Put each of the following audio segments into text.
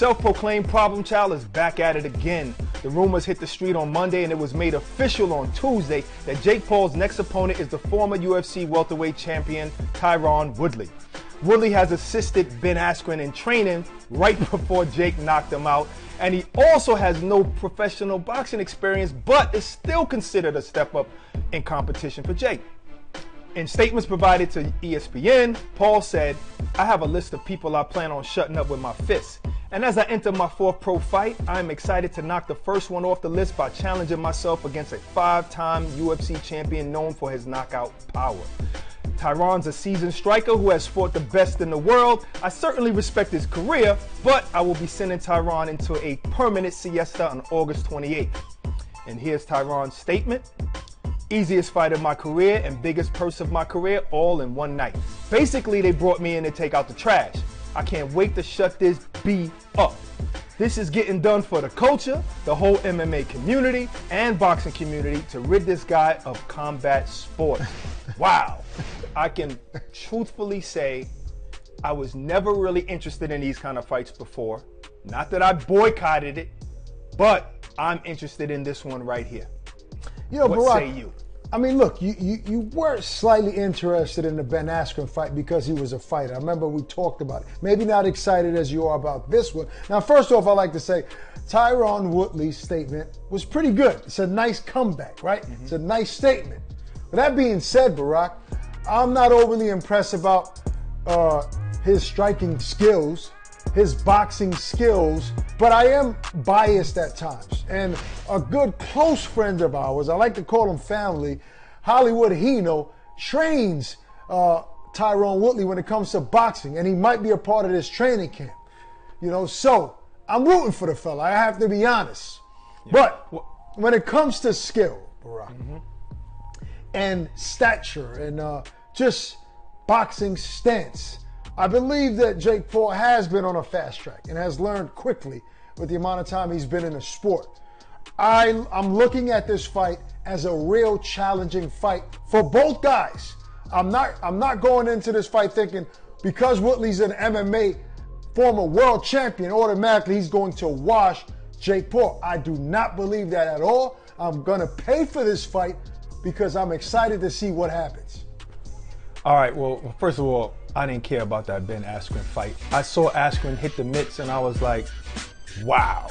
self-proclaimed problem child is back at it again. The rumors hit the street on Monday and it was made official on Tuesday that Jake Paul's next opponent is the former UFC welterweight champion Tyron Woodley. Woodley has assisted Ben Askren in training right before Jake knocked him out, and he also has no professional boxing experience, but is still considered a step up in competition for Jake. In statements provided to ESPN, Paul said, "I have a list of people I plan on shutting up with my fists. And as I enter my fourth pro fight, I am excited to knock the first one off the list by challenging myself against a 5-time UFC champion known for his knockout power. Tyron's a seasoned striker who has fought the best in the world. I certainly respect his career, but I will be sending Tyron into a permanent siesta on August 28th. And here's Tyron's statement. Easiest fight of my career and biggest purse of my career all in one night. Basically, they brought me in to take out the trash. I can't wait to shut this B up. This is getting done for the culture, the whole MMA community, and boxing community to rid this guy of combat sports." Wow. I can truthfully say I was never really interested in these kind of fights before. Not that I boycotted it, but I'm interested in this one right here. You know, What Barack, say you? I mean, look, you were slightly interested in the Ben Askren fight because he was a fighter. I remember we talked about it. Maybe not excited as you are about this one. Now, first off, I'd like to say Tyron Woodley's statement was pretty good. It's a nice comeback, right? It's a nice statement. With that being said, Barack, I'm not overly impressed about his striking skills, his boxing skills, but I am biased at times. And a good close friend of ours, I like to call him family, Hollywood Hino, trains Tyron Woodley when it comes to boxing, and he might be a part of this training camp. You know, so I'm rooting for the fella, I have to be honest. Yeah. But when it comes to skill, Barack, and stature and just boxing stance, I believe that Jake Paul has been on a fast track and has learned quickly with the amount of time he's been in the sport. I'm looking at this fight as a real challenging fight for both guys. I'm not going into this fight thinking because Woodley's an MMA former world champion, automatically he's going to wash Jake Paul. I do not believe that at all. I'm going to pay for this fight because I'm excited to see what happens. All right, well, first of all, I didn't care about that Ben Askren fight. I saw Askren hit the mitts and I was like, wow,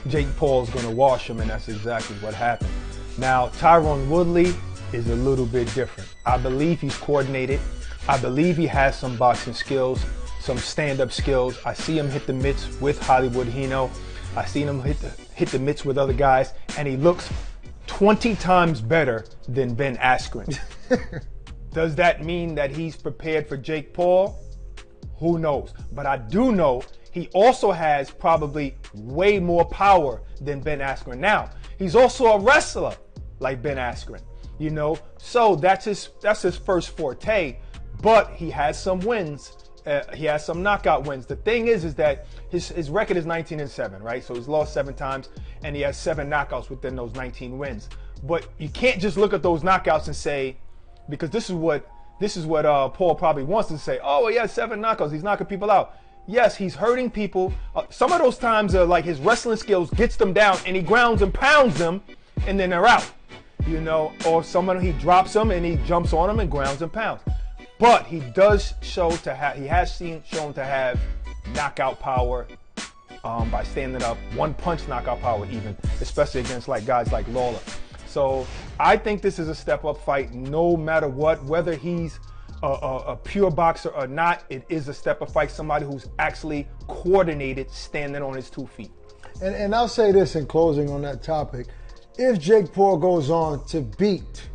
Jake Paul's gonna wash him, and that's exactly what happened. Now, Tyron Woodley is a little bit different. I believe he's coordinated. I believe he has some boxing skills, some stand-up skills. I see him hit the mitts with Hollywood Hino. I seen him hit the mitts with other guys, and he looks 20 times better than Ben Askren. Does that mean that he's prepared for Jake Paul? Who knows? But I do know he also has probably way more power than Ben Askren. Now, he's also a wrestler like Ben Askren, you know? So that's his first forte, but he has some wins. He has some knockout wins. The thing is that his record is 19-7, right? So he's lost 7 times, and he has 7 knockouts within those 19 wins. But you can't just look at those knockouts and say, because this is what Paul probably wants to say. Oh, he has 7 knockouts. He's knocking people out. Yes, he's hurting people. Some of those times are like his wrestling skills gets them down, and he grounds and pounds them, and then they're out. You know, or someone he drops them and he jumps on them and grounds and pounds. But he does show to have. He has shown to have knockout power by standing up, one punch knockout power even, especially against like guys like Lawler. So I think this is a step-up fight no matter what, whether he's a pure boxer or not. It is a step-up fight, somebody who's actually coordinated, standing on his 2 feet. And I'll say this in closing on that topic. If Jake Paul goes on to beat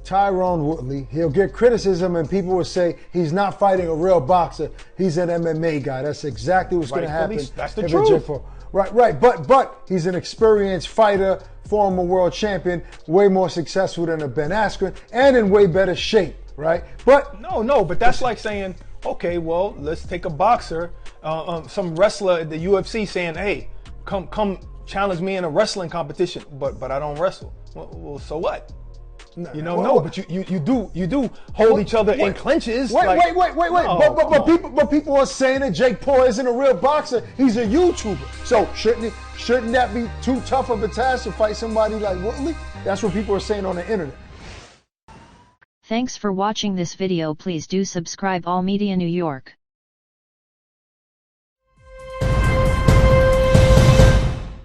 Tyron Woodley, he'll get criticism and people will say he's not fighting a real boxer, he's an MMA guy. That's exactly what's going to happen. That's the truth. Right. But he's an experienced fighter, former world champion, way more successful than a Ben Askren, and in way better shape, right? But but that's like saying, okay, well, let's take a boxer, some wrestler at the UFC saying, hey, come challenge me in a wrestling competition, but I don't wrestle. Well, so what? You know, no, but you do hold each other in clinches. Wait. No, But people are saying that Jake Paul isn't a real boxer. He's a YouTuber. So shouldn't that be too tough of a task to fight somebody like Woodley? That's what people are saying on the internet. Thanks for watching this video. Please do subscribe All Media New York.